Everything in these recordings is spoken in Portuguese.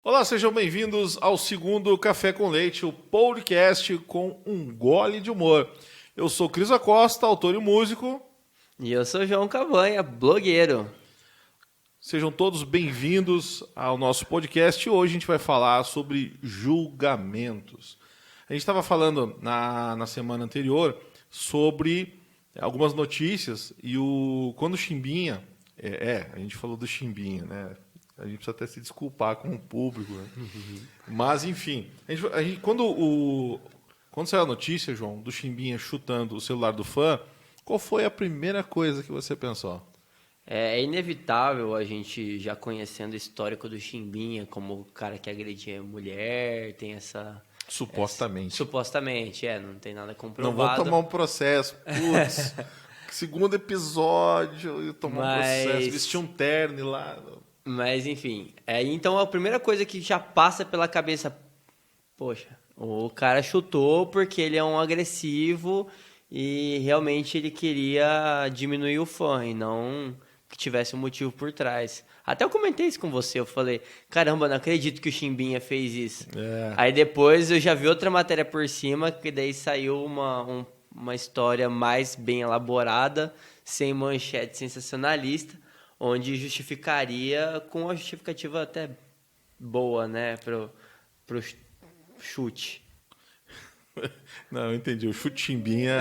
Olá, sejam bem-vindos ao segundo Café com Leite, o podcast com um gole de humor. Eu sou Cris Acosta, autor e músico. E eu sou João Cavanha, blogueiro. Sejam todos bem-vindos ao nosso podcast. Hoje a gente vai falar sobre julgamentos. A gente estava falando na semana anterior sobre algumas notícias e quando o Chimbinha... a gente falou do Chimbinha, né? A gente precisa até se desculpar com o público. Né? Mas, enfim, quando saiu a notícia, João, do Chimbinha chutando o celular do fã, qual foi a primeira coisa que você pensou? É inevitável a gente, já conhecendo o histórico do Chimbinha, como o cara que agredia mulher, tem essa... Supostamente. Supostamente, não tem nada comprovado. Não vou tomar um processo. Putz, segundo episódio, eu tomar um processo, vestir um terno lá... Mas, enfim, então a primeira coisa que já passa pela cabeça, poxa, o cara chutou porque ele é um agressivo e realmente ele queria diminuir o fã e não que tivesse um motivo por trás. Até eu comentei isso com você, eu falei, caramba, não acredito que o Chimbinha fez isso. Aí depois eu já vi outra matéria por cima, que daí saiu uma história mais bem elaborada, sem manchete sensacionalista, onde justificaria com uma justificativa até boa, né, pro chute. Não, eu entendi. O chute Chimbinha,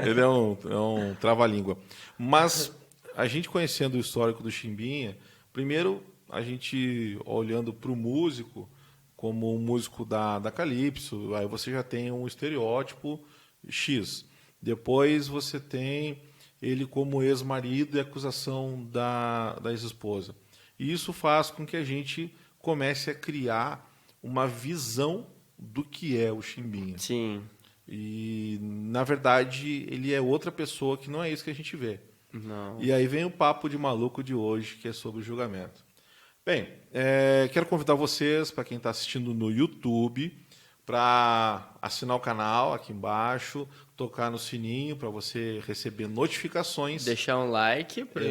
ele é um trava-língua. Mas a gente conhecendo o histórico do Chimbinha, primeiro a gente olhando para o músico como um músico da Calypso, aí você já tem um estereótipo X. Depois você tem ele como ex-marido e acusação da ex-esposa. E isso faz com que a gente comece a criar uma visão do que é o Chimbinha. Sim. E, na verdade, ele é outra pessoa que não é isso que a gente vê. Não. E aí vem o papo de maluco de hoje, que é sobre o julgamento. Bem, quero convidar vocês, para quem está assistindo no YouTube, para assinar o canal aqui embaixo, tocar no sininho para você receber notificações. Deixar um like para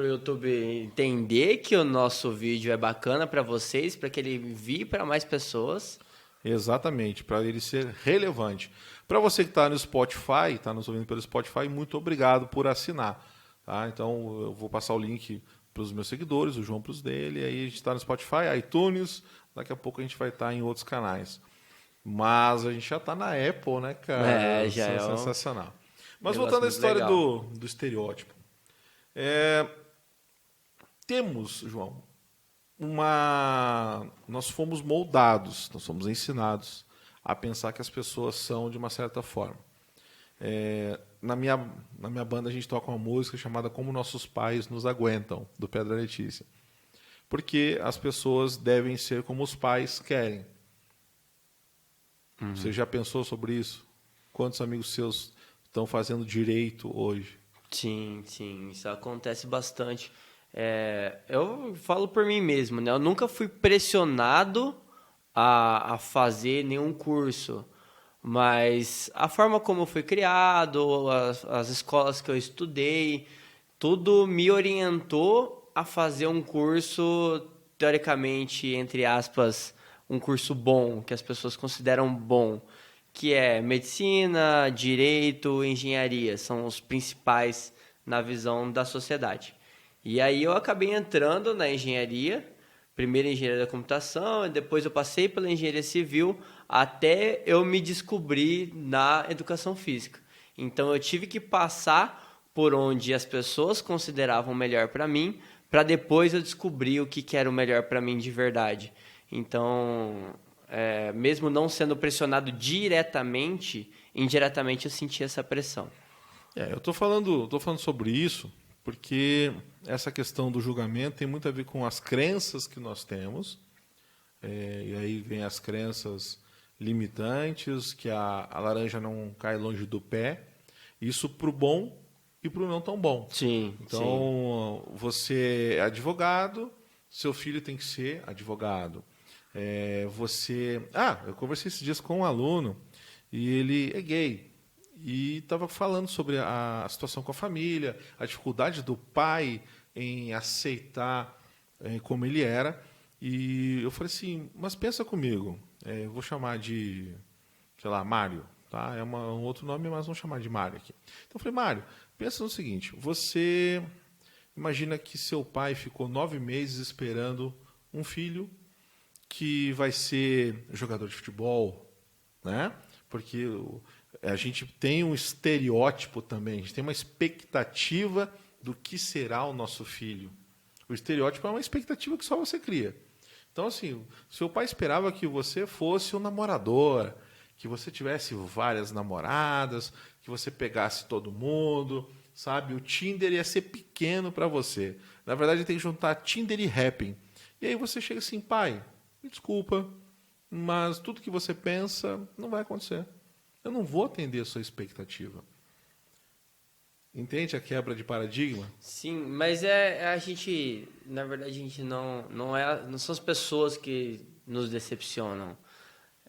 o YouTube entender que o nosso vídeo é bacana para vocês, para que ele envie para mais pessoas. Exatamente, para ele ser relevante. Para você que está no Spotify, está nos ouvindo pelo Spotify, muito obrigado por assinar. Tá? Então, eu vou passar o link para os meus seguidores, o João para os dele, aí a gente está no Spotify, iTunes, daqui a pouco a gente vai estar em outros canais. Mas a gente já está na Apple, né, cara? Já é sensacional. Mas voltando à história do estereótipo. Temos, João, nós fomos moldados, nós fomos ensinados a pensar que as pessoas são de uma certa forma. Na minha banda a gente toca uma música chamada Como Nossos Pais Nos Aguentam, do Pedra Letícia. Porque as pessoas devem ser como os pais querem. Você já pensou sobre isso? Quantos amigos seus estão fazendo direito hoje? Sim, isso acontece bastante. Eu falo por mim mesmo, né? Eu nunca fui pressionado a fazer nenhum curso, mas a forma como eu fui criado, as escolas que eu estudei, tudo me orientou a fazer um curso, teoricamente, entre aspas, um curso bom, que as pessoas consideram bom, que é medicina, direito, engenharia, são os principais na visão da sociedade. E aí eu acabei entrando na engenharia, primeiro engenharia da computação, e depois eu passei pela engenharia civil, até eu me descobrir na educação física. Então eu tive que passar por onde as pessoas consideravam melhor para mim, para depois eu descobrir o que era o melhor para mim de verdade. Então, mesmo não sendo pressionado diretamente, indiretamente eu senti essa pressão. Eu tô falando sobre isso porque essa questão do julgamento tem muito a ver com as crenças que nós temos, e aí vem as crenças limitantes, que a laranja não cai longe do pé, isso para o bom e para o não tão bom. Sim. Então, você é advogado, seu filho tem que ser advogado. Eu conversei esses dias com um aluno e ele é gay e estava falando sobre a situação com a família, a dificuldade do pai em aceitar como ele era, E eu falei assim, mas pensa comigo, eu vou chamar de, sei lá, Mário, tá? É um outro nome, mas vamos chamar de Mário aqui. Então eu falei, Mário, pensa no seguinte, você imagina que seu pai ficou 9 meses esperando um filho que vai ser jogador de futebol, né? Porque a gente tem um estereótipo também, a gente tem uma expectativa do que será o nosso filho. O estereótipo é uma expectativa que só você cria. Então, assim, seu pai esperava que você fosse um namorador, que você tivesse várias namoradas, que você pegasse todo mundo, sabe? O Tinder ia ser pequeno para você. Na verdade, tem que juntar Tinder e Happn. E aí você chega assim, pai, me desculpa, mas tudo que você pensa não vai acontecer. Eu não vou atender a sua expectativa. Entende a quebra de paradigma? Sim, mas a gente, na verdade, a gente não são as pessoas que nos decepcionam.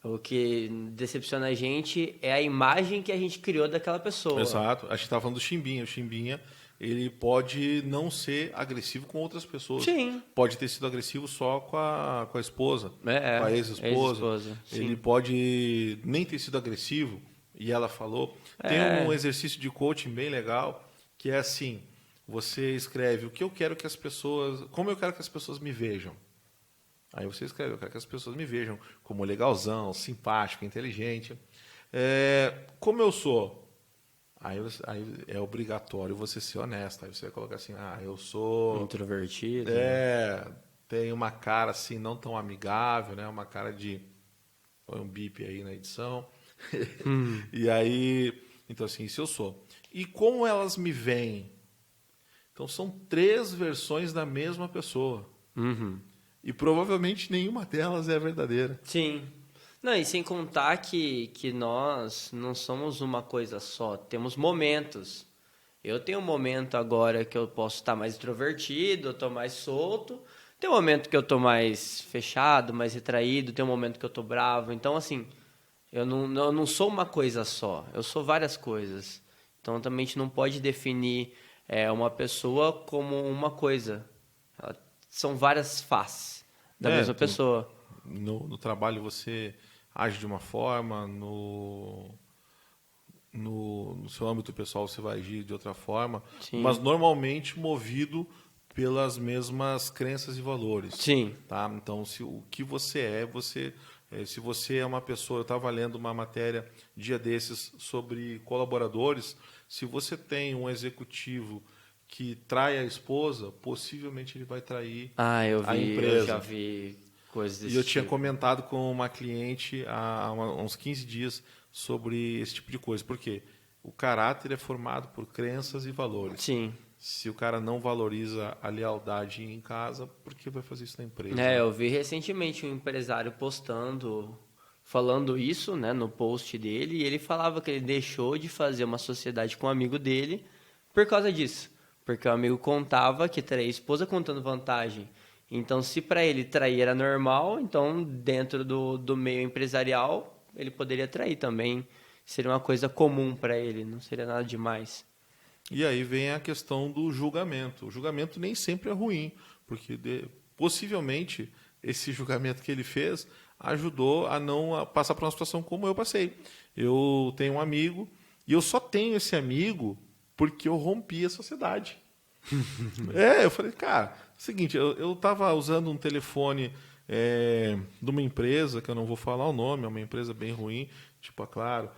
O que decepciona a gente é a imagem que a gente criou daquela pessoa. Exato. A gente estava falando do Chimbinha. O Chimbinha, ele pode não ser agressivo com outras pessoas. Sim. Pode ter sido agressivo só com a esposa, com a ex-esposa. Ele pode nem ter sido agressivo, e ela falou. Tem um exercício de coaching bem legal, que é assim, você escreve o que eu quero que as pessoas... Como eu quero que as pessoas me vejam. Aí você escreve, eu quero que as pessoas me vejam como legalzão, simpático, inteligente. Como eu sou? Aí é obrigatório você ser honesto. Aí você vai colocar assim, eu sou... Introvertido. Tem uma cara assim, não tão amigável, né? Uma cara de... Põe um bip aí na edição. E aí... Então, assim, isso eu sou. E como elas me veem? Então, são 3 versões da mesma pessoa. Uhum. E provavelmente nenhuma delas é verdadeira. Sim. Não, e sem contar que nós não somos uma coisa só, temos momentos. Eu tenho um momento agora que eu posso estar mais introvertido, eu estou mais solto. Tem um momento que eu estou mais fechado, mais retraído, tem um momento que eu estou bravo. Então, assim, eu não sou uma coisa só, eu sou várias coisas. Então, também a gente não pode definir uma pessoa como uma coisa. São várias faces da mesma pessoa. No trabalho você age de uma forma, no seu âmbito pessoal você vai agir de outra forma, Sim. mas normalmente movido pelas mesmas crenças e valores. Sim. Tá? Então, o que você se você é uma pessoa, eu estava lendo uma matéria dia desses sobre colaboradores, se você tem um executivo que trai a esposa, possivelmente ele vai trair a empresa. Eu já vi coisas desse E eu tinha tipo. comentado com uma cliente há uns 15 dias sobre esse tipo de coisa. Por quê? O caráter é formado por crenças e valores. Sim. Se o cara não valoriza a lealdade em casa, por que vai fazer isso na empresa? Eu vi recentemente um empresário falando isso, né, no post dele, e ele falava que ele deixou de fazer uma sociedade com um amigo dele por causa disso. Porque o amigo contava que traía a esposa contando vantagem. Então, se para ele trair era normal, então dentro do meio empresarial, ele poderia trair também. Seria uma coisa comum para ele, não seria nada demais. E aí vem a questão do julgamento. O julgamento nem sempre é ruim, porque possivelmente esse julgamento que ele fez ajudou a não passar por uma situação como eu passei. Eu tenho um amigo, e eu só tenho esse amigo porque eu rompi a sociedade. Eu falei, cara, seguinte, eu estava usando um telefone de uma empresa, que eu não vou falar o nome, é uma empresa bem ruim, tipo a Claro,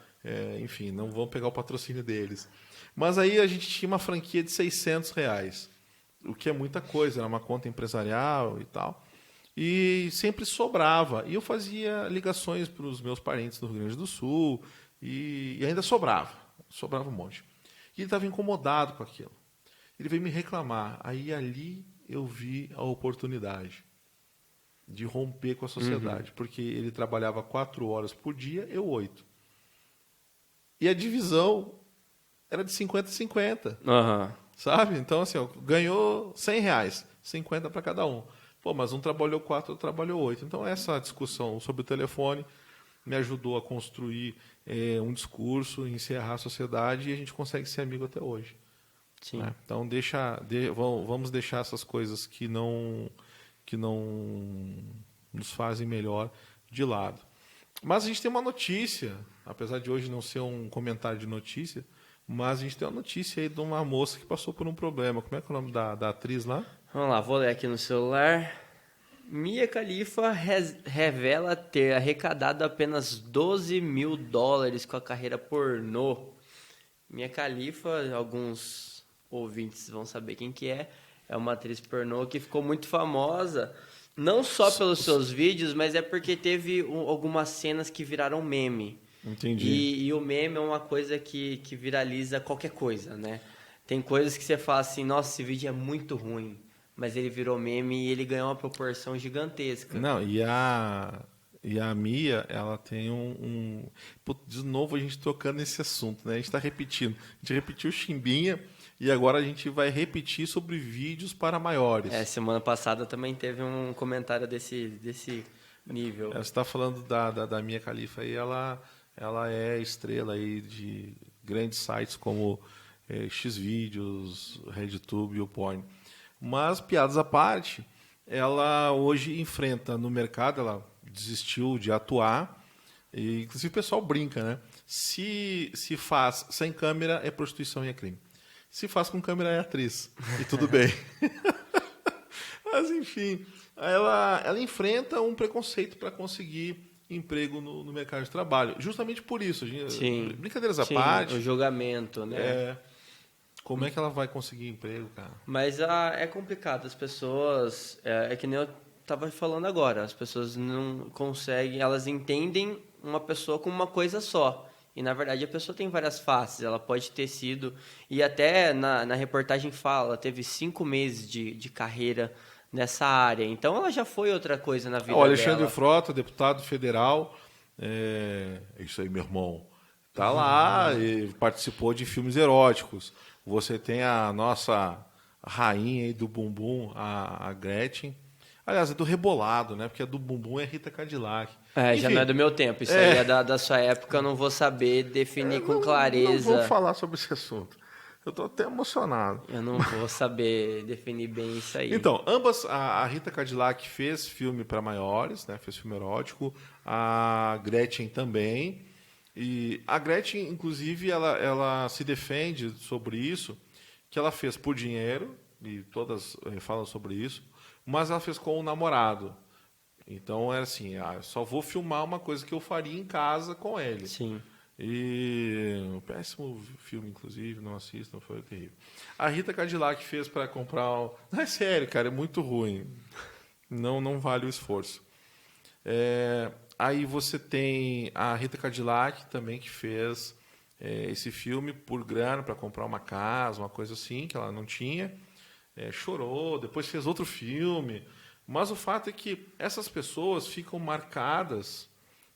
enfim, não vão pegar o patrocínio deles. Mas aí a gente tinha uma franquia de R$600, o que é muita coisa, era uma conta empresarial e tal. E sempre sobrava. E eu fazia ligações para os meus parentes no Rio Grande do Sul, e ainda sobrava um monte. E ele estava incomodado com aquilo. Ele veio me reclamar. Aí ali eu vi a oportunidade de romper com a sociedade. Porque ele trabalhava 4 horas por dia, eu 8. E a divisão era de 50-50. Uhum. Sabe? Então, assim, ganhou R$100, 50 para cada um. Pô, mas um trabalhou 4, outro trabalhou 8. Então, essa discussão sobre o telefone me ajudou a construir um discurso, encerrar a sociedade, e a gente consegue ser amigo até hoje. Sim. Né? Então, vamos deixar essas coisas que não que não nos fazem melhor de lado. Mas a gente tem uma notícia, apesar de hoje não ser um comentário de notícia, mas a gente tem uma notícia aí de uma moça que passou por um problema. Como é que é o nome da atriz lá? Vamos lá, vou ler aqui no celular. Mia Khalifa revela ter arrecadado apenas $12 mil com a carreira pornô. Mia Khalifa, alguns ouvintes vão saber quem que é. É uma atriz pornô que ficou muito famosa, não só pelos seus vídeos, mas é porque teve algumas cenas que viraram meme. Entendi. E o meme é uma coisa que viraliza qualquer coisa, né? Tem coisas que você fala assim, nossa, esse vídeo é muito ruim, mas ele virou meme e ele ganhou uma proporção gigantesca. Não, e a Mia, ela tem Pô, de novo a gente tocando nesse assunto, né? A gente está repetindo. A gente repetiu Chimbinha e agora a gente vai repetir sobre vídeos para maiores. Semana passada também teve um comentário desse nível. Você está falando da Mia Khalifa aí, ela é estrela aí de grandes sites como Xvideos, RedTube e o Porn. Mas, piadas à parte, ela hoje enfrenta no mercado, ela desistiu de atuar, e inclusive o pessoal brinca, né? Se faz sem câmera, é prostituição e é crime. Se faz com câmera, é atriz. E tudo bem. Mas, enfim, ela enfrenta um preconceito para conseguir emprego no mercado de trabalho. Justamente por isso. Sim. Brincadeiras à parte. O julgamento, né? Como é que ela vai conseguir emprego, cara? Mas é complicado. As pessoas... É que nem eu estava falando agora. As pessoas não conseguem... Elas entendem uma pessoa como uma coisa só. E, na verdade, a pessoa tem várias faces. Ela pode ter sido... E até na reportagem fala, teve 5 meses de carreira nessa área. Então, ela já foi outra coisa na vida dela. O Alexandre Frota, deputado federal. É isso aí, meu irmão. Tá lá e participou de filmes eróticos. Você tem a nossa rainha aí do bumbum, a Gretchen. Aliás, é do rebolado, né? Porque a do bumbum é Rita Cadillac. Enfim, já não é do meu tempo. Isso aí é da sua época, eu não vou saber definir com clareza. Não vou falar sobre esse assunto. Eu tô até emocionado. Eu não vou saber definir bem isso aí. Então, ambas, a Rita Cadillac fez filme para maiores, né? Fez filme erótico. A Gretchen também. E a Gretchen, inclusive, ela se defende sobre isso, que ela fez por dinheiro, e todas falam sobre isso, mas ela fez com o namorado. Então, era assim, só vou filmar uma coisa que eu faria em casa com ele. Sim. E um péssimo filme, inclusive, não assistam, foi terrível. A Rita Cadillac fez para comprar... Não, é sério, cara, é muito ruim. Não vale o esforço. Aí você tem a Rita Cadillac também, que fez esse filme por grana, para comprar uma casa, uma coisa assim, que ela não tinha. Chorou, depois fez outro filme. Mas o fato é que essas pessoas ficam marcadas.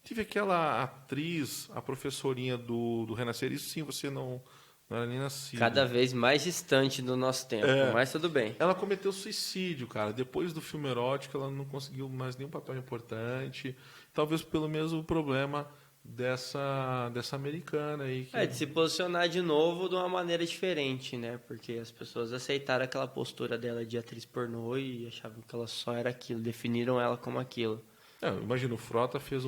Tive aquela atriz, a professorinha do Renascer, isso sim, você não era nem nascido. Cada vez mais distante do nosso tempo, mas tudo bem. Ela cometeu suicídio, cara. Depois do filme erótico, ela não conseguiu mais nenhum papel importante. Talvez pelo mesmo problema dessa americana aí. De se posicionar de novo de uma maneira diferente, né? Porque as pessoas aceitaram aquela postura dela de atriz pornô e achavam que ela só era aquilo, definiram ela como aquilo. Imagina, o Frota fez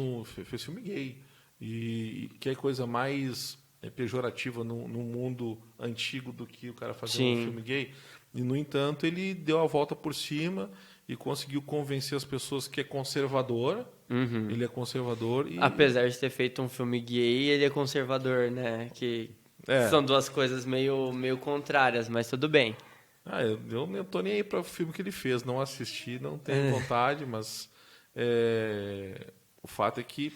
filme gay. E que é coisa mais pejorativa no mundo antigo do que o cara fazer um filme gay. E, no entanto, ele deu a volta por cima e conseguiu convencer as pessoas que é conservador. Ele é conservador. Apesar de ter feito um filme gay, ele é conservador, né? Que são duas coisas meio contrárias, mas tudo bem. Eu não tô nem aí para o filme que ele fez. Não assisti, não tenho vontade, mas o fato é que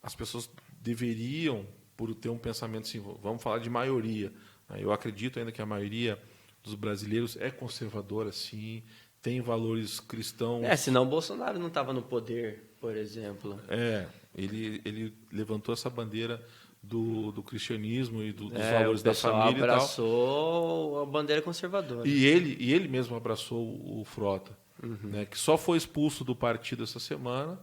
as pessoas deveriam, por ter um pensamento assim, vamos falar de maioria. Eu acredito ainda que a maioria dos brasileiros é conservadora, sim, tem valores cristãos. Senão o Bolsonaro não estava no poder, por exemplo. Ele levantou essa bandeira do cristianismo e dos valores da família e tal. Abraçou a bandeira conservadora. E ele mesmo abraçou o Frota, né, que só foi expulso do partido essa semana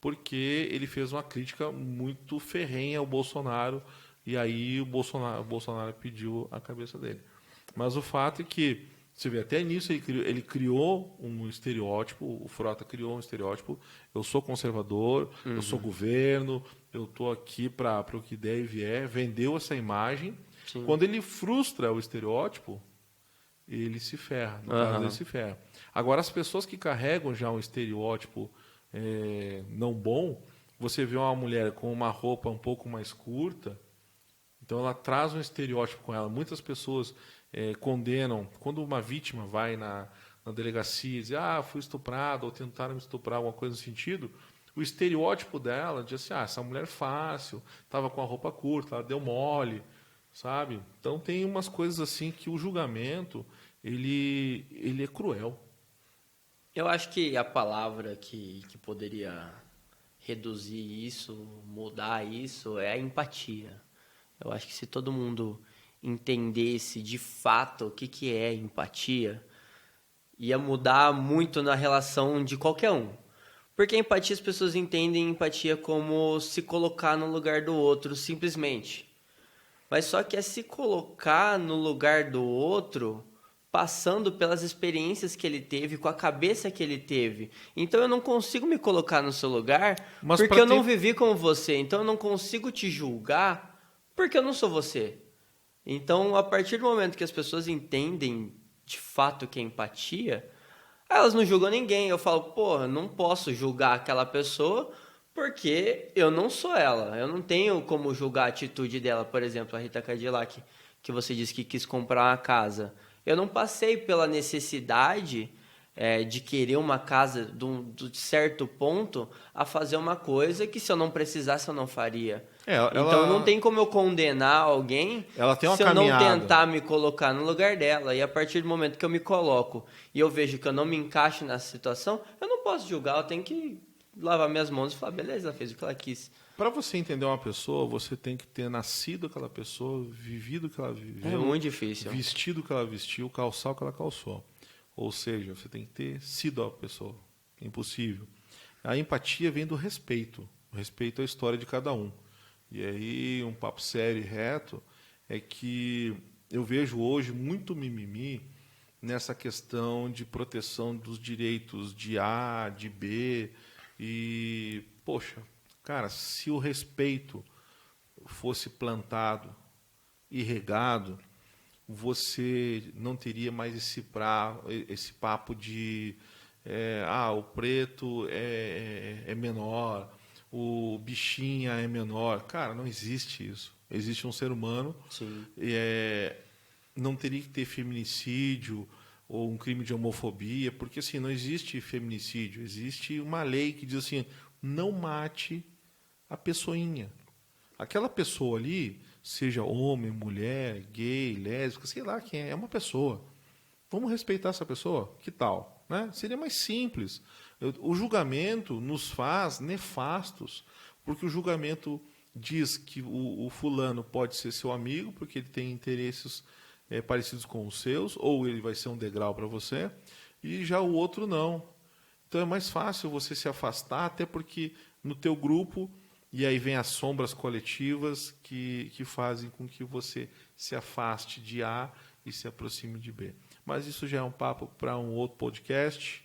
porque ele fez uma crítica muito ferrenha ao Bolsonaro e aí o Bolsonaro pediu a cabeça dele. Mas o fato é que Você vê, até nisso ele criou um estereótipo, o Frota criou um estereótipo, eu sou conservador, eu sou governo, eu estou aqui para o que der e vier, vendeu essa imagem. Sim. Quando ele frustra o estereótipo, ele se ferra, no caso ele se ferra. Agora, as pessoas que carregam já um estereótipo não bom, você vê uma mulher com uma roupa um pouco mais curta, então ela traz um estereótipo com ela. Muitas pessoas condenam, quando uma vítima vai na delegacia e diz, fui estuprado, ou tentaram me estuprar, alguma coisa no sentido, o estereótipo dela diz assim, essa mulher é fácil, estava com a roupa curta, ela deu mole, sabe? Então tem umas coisas assim que o julgamento, ele é cruel. Eu acho que a palavra que poderia reduzir isso, mudar isso, é a empatia. Eu acho que se todo mundo entendesse de fato o que é empatia, ia mudar muito na relação de qualquer um. Porque a empatia, as pessoas entendem empatia como se colocar no lugar do outro, simplesmente. Mas só que é se colocar no lugar do outro, passando pelas experiências que ele teve, com a cabeça que ele teve. Então eu não consigo me colocar no seu lugar, porque eu não vivi como você. Então eu não consigo te julgar, porque eu não sou você. Então, a partir do momento que as pessoas entendem de fato o que é empatia, elas não julgam ninguém. Eu falo, porra, não posso julgar aquela pessoa porque eu não sou ela. Eu não tenho como julgar a atitude dela. Por exemplo, a Rita Cadillac, que você disse que quis comprar uma casa. Eu não passei pela necessidade de querer uma casa de certo ponto a fazer uma coisa que se eu não precisasse eu não faria. Então não tem como eu condenar alguém se eu não tentar me colocar no lugar dela. E a partir do momento que eu me coloco e eu vejo que eu não me encaixo nessa situação, eu não posso julgar, eu tenho que lavar minhas mãos e falar, beleza, ela fez o que ela quis. Para você entender uma pessoa, você tem que ter nascido aquela pessoa, vivido o que ela viveu. É muito difícil. Vestido o que ela vestiu, calçar o que ela calçou. Ou seja, você tem que ter sido a pessoa. É impossível. A empatia vem do respeito. O respeito à história de cada um. E aí, um papo sério e reto é que eu vejo hoje muito mimimi nessa questão de proteção dos direitos de A, de B. E, poxa, cara, se o respeito fosse plantado e regado, você não teria mais esse papo de o preto é menor, o bichinha é menor. Cara, não existe isso. Existe um ser humano. Sim. Não teria que ter feminicídio ou um crime de homofobia, porque assim, não existe feminicídio. Existe uma lei que diz assim, não mate a pessoinha. Aquela pessoa ali, seja homem, mulher, gay, lésbica, sei lá quem é uma pessoa. Vamos respeitar essa pessoa? Que tal? Né? Seria mais simples. O julgamento nos faz nefastos, porque o julgamento diz que o fulano pode ser seu amigo, porque ele tem interesses parecidos com os seus, ou ele vai ser um degrau para você, e já o outro não. Então é mais fácil você se afastar, até porque no teu grupo, e aí vem as sombras coletivas que fazem com que você se afaste de A e se aproxime de B. Mas isso já é um papo para um outro podcast.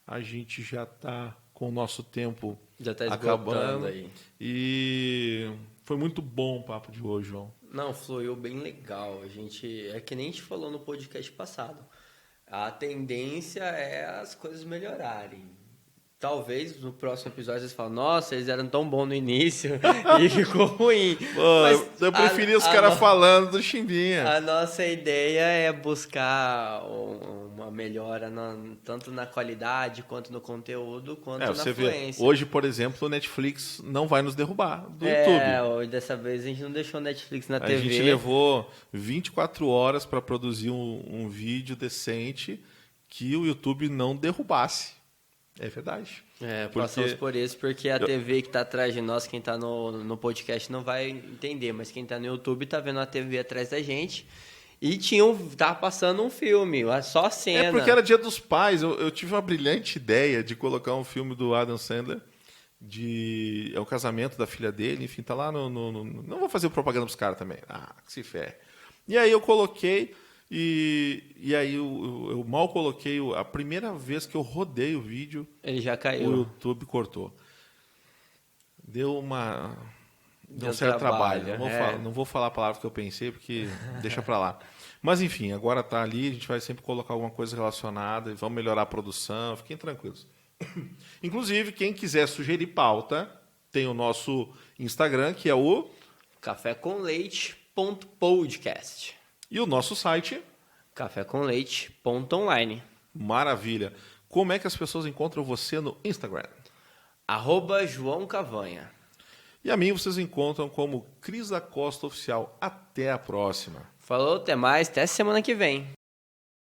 A gente já está com o nosso tempo já tá acabando aí. E foi muito bom o papo de hoje, João. Não, fluiu bem legal. É que nem a gente falou no podcast passado. A tendência é as coisas melhorarem. Talvez no próximo episódio vocês falem, nossa, eles eram tão bons no início e ficou ruim. Mas eu preferi os caras falando do Chimbinha. A nossa ideia é buscar uma melhora tanto na qualidade, quanto no conteúdo, quanto na fluência. Hoje, por exemplo, o Netflix não vai nos derrubar do YouTube. Dessa vez a gente não deixou o Netflix na TV. A gente levou 24 horas para produzir um vídeo decente que o YouTube não derrubasse. É verdade. Passamos por isso, porque a TV que está atrás de nós, quem está no podcast não vai entender, mas quem está no YouTube está vendo a TV atrás da gente e tava passando um filme, só a cena. É porque era Dia dos Pais, eu tive uma brilhante ideia de colocar um filme do Adam Sandler, é o casamento da filha dele, enfim, tá lá não vou fazer propaganda pros caras também, que se ferre. E aí eu coloquei, E aí eu mal coloquei, a primeira vez que eu rodei o vídeo, Ele já o caiu. YouTube cortou. Deu Deu um certo trabalho. trabalho, Não vou falar a palavra que eu pensei, porque deixa pra lá. Mas enfim, agora tá ali, a gente vai sempre colocar alguma coisa relacionada e vamos melhorar a produção, fiquem tranquilos. Inclusive, quem quiser sugerir pauta, tem o nosso Instagram, que é o... cafécomleite.podcast. E o nosso site, cafécomleite.online. maravilha. Como é que as pessoas encontram você no Instagram? @João Cavanha. E a mim vocês encontram como Cris da Costa Oficial. Até a próxima. Falou, até mais, até semana que vem.